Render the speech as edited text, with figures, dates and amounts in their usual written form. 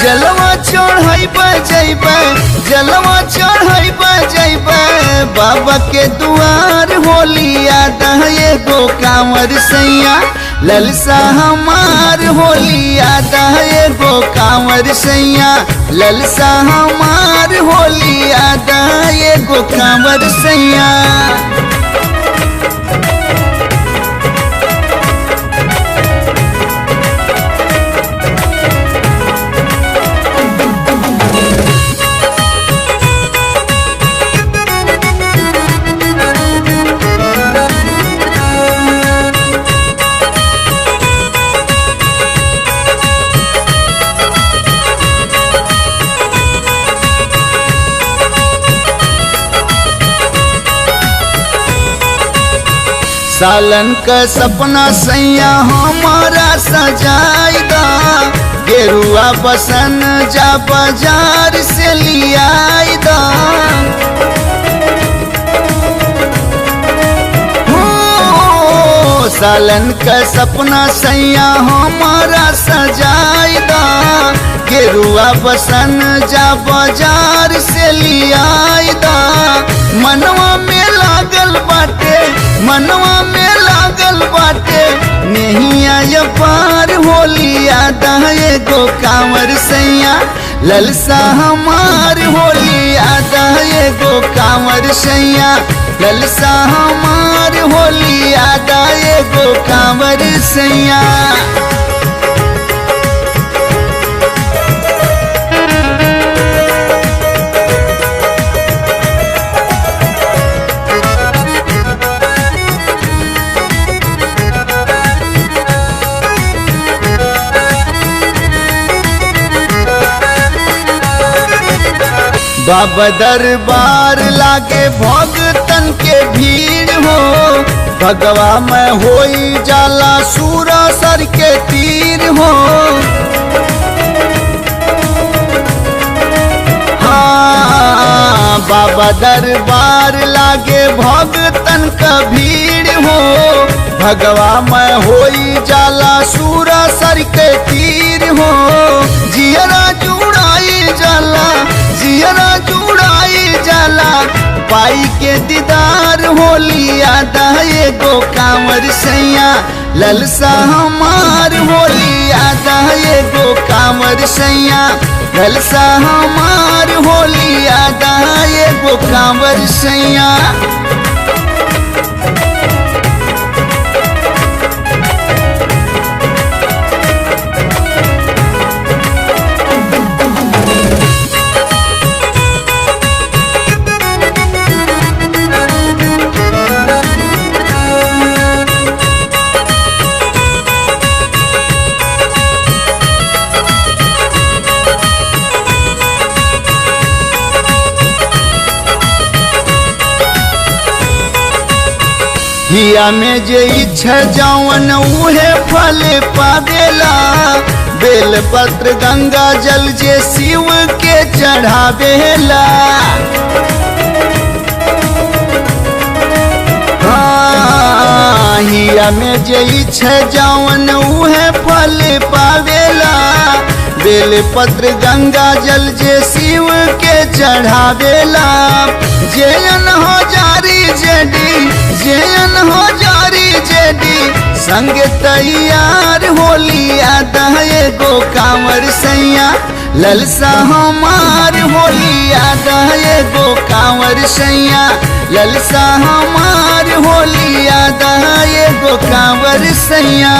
जलवा चढ़ाई बजैबे, जलवा चढ़ाई बजैबे बाबा के दुआर होलिया दहे गो कांवर सैया ललसा हमार होलिया दहे गो कांवर सैया ललसा हमार होलिया दहे गो कांवर सैया। सालन का सपना सैया हमारा सजाइदा गेरुआ बसन जा बाजार से लियाइदा। सालन का सपना सैया हमारा सजाइदा गेरुआ बसन जा बाजार से लियाइदा। मनवा में लागल बाटे, मनवा में लागल बाटे नहीं आया पार होलिया दहे गो कांवर सैया ललसा हमार होलिया दहे गो कांवर सैया ललसा हमार होलिया दहे गो कांवर सैया। बाबा दरबार लागे भगतन के भीड़ हो भगवा में होई जाला सूरा सर के तीर हो। हाँ बाबा दरबार लागे भगतन का भीड़ हो भगवा में होई जाला सूरा सर के तीर हो। जियरा जुड़ाई जाला, जियरा जुड़ाई जाला पाई के दीदार होलिया दहे गो कांवर सैया ललसा हमार होलिया दहे गो कांवर सैया ललसा हमार होलिया दहे गो कांवर सैया। हिया में जे इच्छा जवन उहे फल पावेला बेल पत्र गंगा जल जे शिव के चढ़ावेला। हाँ हिया में जे इच्छा जवन उहे फल पावेला बेल पत्र गंगा जल जे शिव के चढ़ावेला। जेन हो जारी जेडी, जेन हो जारी जेडी संग तैयार होलिया दहे गो कांवर सैया ललसा हमार होलिया दहे गो कांवर सैया ललसा हमार होलिया दहे गो कांवर सैया।